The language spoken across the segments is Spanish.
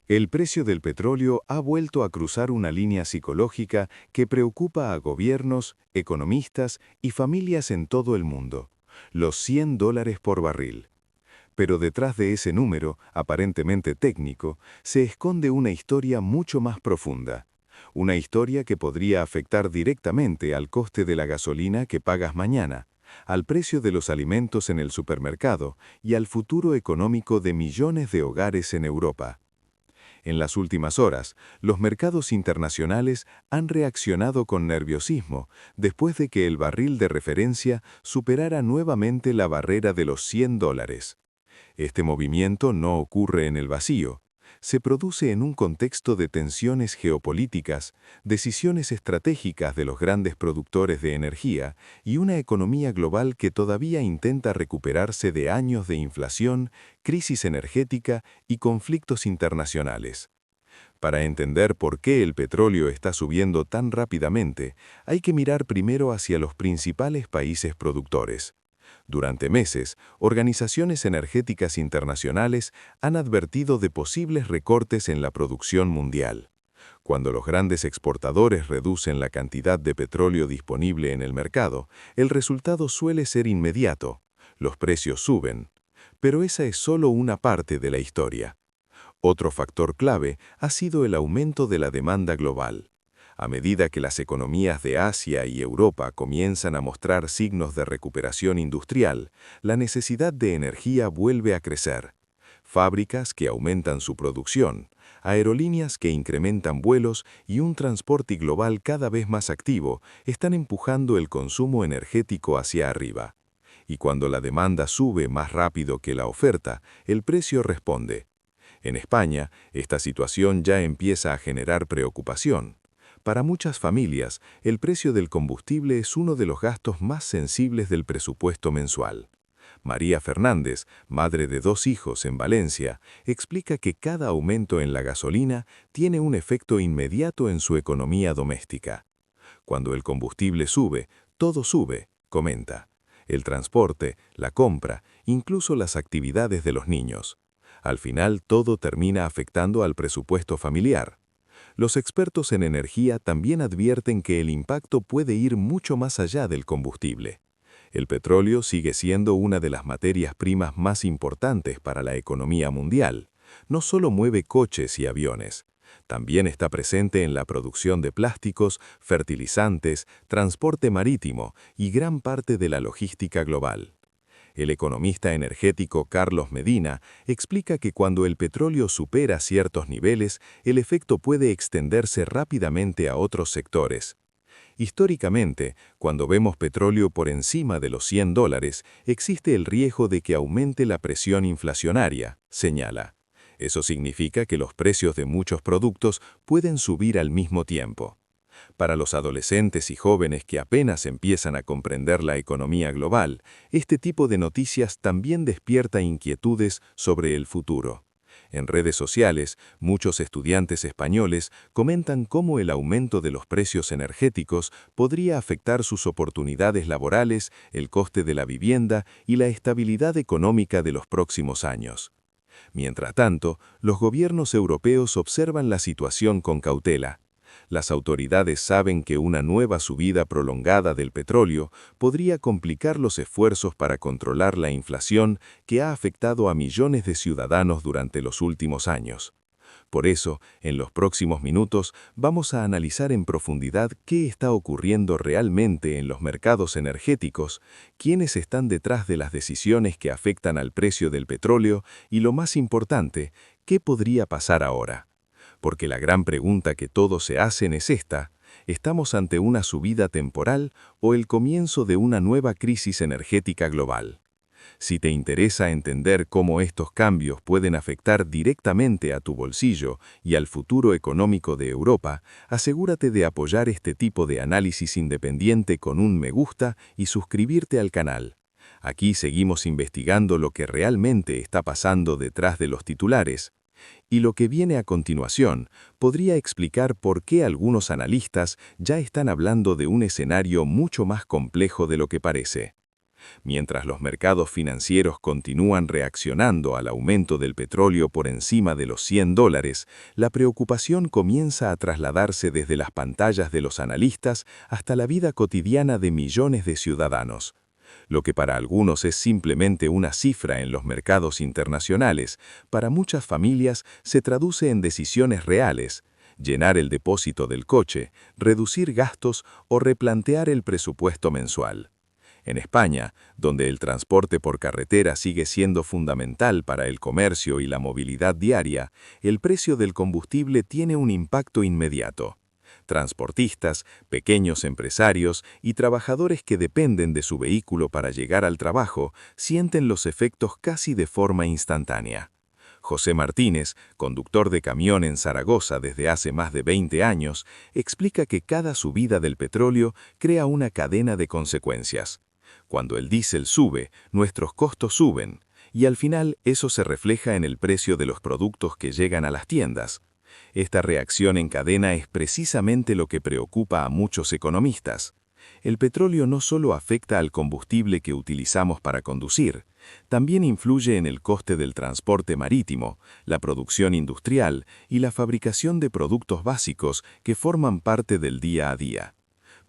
El precio del petróleo ha vuelto a cruzar una línea psicológica que preocupa a gobiernos, economistas y familias en todo el mundo. Los $100 por barril. Pero detrás de ese número, aparentemente técnico, se esconde una historia mucho más profunda. Una historia que podría afectar directamente al coste de la gasolina que pagas mañana, al precio de los alimentos en el supermercado y al futuro económico de millones de hogares en Europa. En las últimas horas, los mercados internacionales han reaccionado con nerviosismo después de que el barril de referencia superara nuevamente la barrera de los $100. Este movimiento no ocurre en el vacío. Se produce en un contexto de tensiones geopolíticas, decisiones estratégicas de los grandes productores de energía y una economía global que todavía intenta recuperarse de años de inflación, crisis energética y conflictos internacionales. Para entender por qué el petróleo está subiendo tan rápidamente, hay que mirar primero hacia los principales países productores. Durante meses, organizaciones energéticas internacionales han advertido de posibles recortes en la producción mundial. Cuando los grandes exportadores reducen la cantidad de petróleo disponible en el mercado, el resultado suele ser inmediato. Los precios suben. Pero esa es solo una parte de la historia. Otro factor clave ha sido el aumento de la demanda global. A medida que las economías de Asia y Europa comienzan a mostrar signos de recuperación industrial, la necesidad de energía vuelve a crecer. Fábricas que aumentan su producción, aerolíneas que incrementan vuelos y un transporte global cada vez más activo están empujando el consumo energético hacia arriba. Y cuando la demanda sube más rápido que la oferta, el precio responde. En España, esta situación ya empieza a generar preocupación. Para muchas familias, el precio del combustible es uno de los gastos más sensibles del presupuesto mensual. María Fernández, madre de 2 hijos en Valencia, explica que cada aumento en la gasolina tiene un efecto inmediato en su economía doméstica. Cuando el combustible sube, todo sube, comenta. El transporte, la compra, incluso las actividades de los niños. Al final, todo termina afectando al presupuesto familiar. Los expertos en energía también advierten que el impacto puede ir mucho más allá del combustible. El petróleo sigue siendo una de las materias primas más importantes para la economía mundial. No solo mueve coches y aviones, también está presente en la producción de plásticos, fertilizantes, transporte marítimo y gran parte de la logística global. El economista energético Carlos Medina explica que cuando el petróleo supera ciertos niveles, el efecto puede extenderse rápidamente a otros sectores. Históricamente, cuando vemos petróleo por encima de los $100, existe el riesgo de que aumente la presión inflacionaria, señala. Eso significa que los precios de muchos productos pueden subir al mismo tiempo. Para los adolescentes y jóvenes que apenas empiezan a comprender la economía global, este tipo de noticias también despierta inquietudes sobre el futuro. En redes sociales, muchos estudiantes españoles comentan cómo el aumento de los precios energéticos podría afectar sus oportunidades laborales, el coste de la vivienda y la estabilidad económica de los próximos años. Mientras tanto, los gobiernos europeos observan la situación con cautela. Las autoridades saben que una nueva subida prolongada del petróleo podría complicar los esfuerzos para controlar la inflación que ha afectado a millones de ciudadanos durante los últimos años. Por eso, en los próximos minutos vamos a analizar en profundidad qué está ocurriendo realmente en los mercados energéticos, quiénes están detrás de las decisiones que afectan al precio del petróleo y, lo más importante, qué podría pasar ahora. Porque la gran pregunta que todos se hacen es esta: ¿estamos ante una subida temporal o el comienzo de una nueva crisis energética global? Si te interesa entender cómo estos cambios pueden afectar directamente a tu bolsillo y al futuro económico de Europa, asegúrate de apoyar este tipo de análisis independiente con un me gusta y suscribirte al canal. Aquí seguimos investigando lo que realmente está pasando detrás de los titulares. Y lo que viene a continuación podría explicar por qué algunos analistas ya están hablando de un escenario mucho más complejo de lo que parece. Mientras los mercados financieros continúan reaccionando al aumento del petróleo por encima de los $100, la preocupación comienza a trasladarse desde las pantallas de los analistas hasta la vida cotidiana de millones de ciudadanos. Lo que para algunos es simplemente una cifra en los mercados internacionales, para muchas familias se traduce en decisiones reales: llenar el depósito del coche, reducir gastos o replantear el presupuesto mensual. En España, donde el transporte por carretera sigue siendo fundamental para el comercio y la movilidad diaria, el precio del combustible tiene un impacto inmediato. Transportistas, pequeños empresarios y trabajadores que dependen de su vehículo para llegar al trabajo sienten los efectos casi de forma instantánea. José Martínez, conductor de camión en Zaragoza desde hace más de 20 años, explica que cada subida del petróleo crea una cadena de consecuencias. Cuando el diésel sube, nuestros costos suben, y al final eso se refleja en el precio de los productos que llegan a las tiendas. Esta reacción en cadena es precisamente lo que preocupa a muchos economistas. El petróleo no solo afecta al combustible que utilizamos para conducir, también influye en el coste del transporte marítimo, la producción industrial y la fabricación de productos básicos que forman parte del día a día.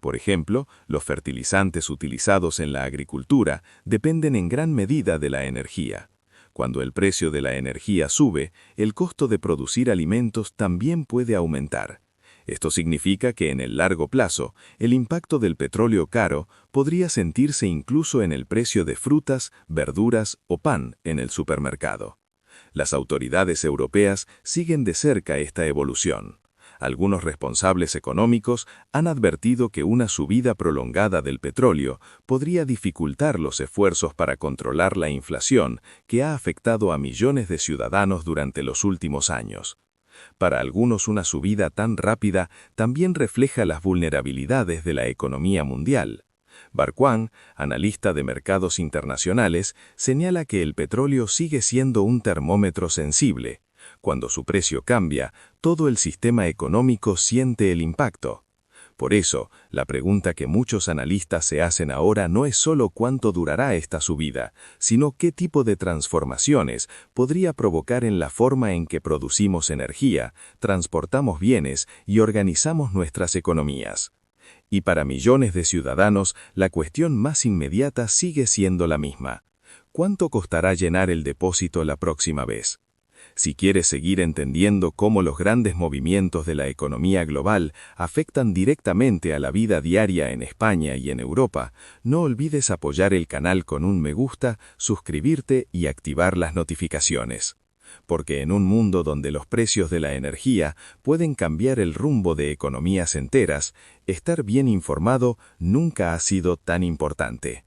Por ejemplo, los fertilizantes utilizados en la agricultura dependen en gran medida de la energía. Cuando el precio de la energía sube, el costo de producir alimentos también puede aumentar. Esto significa que en el largo plazo, el impacto del petróleo caro podría sentirse incluso en el precio de frutas, verduras o pan en el supermercado. Las autoridades europeas siguen de cerca esta evolución. Algunos responsables económicos han advertido que una subida prolongada del petróleo podría dificultar los esfuerzos para controlar la inflación que ha afectado a millones de ciudadanos durante los últimos años. Para algunos, una subida tan rápida también refleja las vulnerabilidades de la economía mundial. Barquán, analista de mercados internacionales, señala que el petróleo sigue siendo un termómetro sensible. Cuando su precio cambia, todo el sistema económico siente el impacto. Por eso, la pregunta que muchos analistas se hacen ahora no es solo cuánto durará esta subida, sino qué tipo de transformaciones podría provocar en la forma en que producimos energía, transportamos bienes y organizamos nuestras economías. Y para millones de ciudadanos, la cuestión más inmediata sigue siendo la misma: ¿cuánto costará llenar el depósito la próxima vez? Si quieres seguir entendiendo cómo los grandes movimientos de la economía global afectan directamente a la vida diaria en España y en Europa, no olvides apoyar el canal con un me gusta, suscribirte y activar las notificaciones. Porque en un mundo donde los precios de la energía pueden cambiar el rumbo de economías enteras, estar bien informado nunca ha sido tan importante.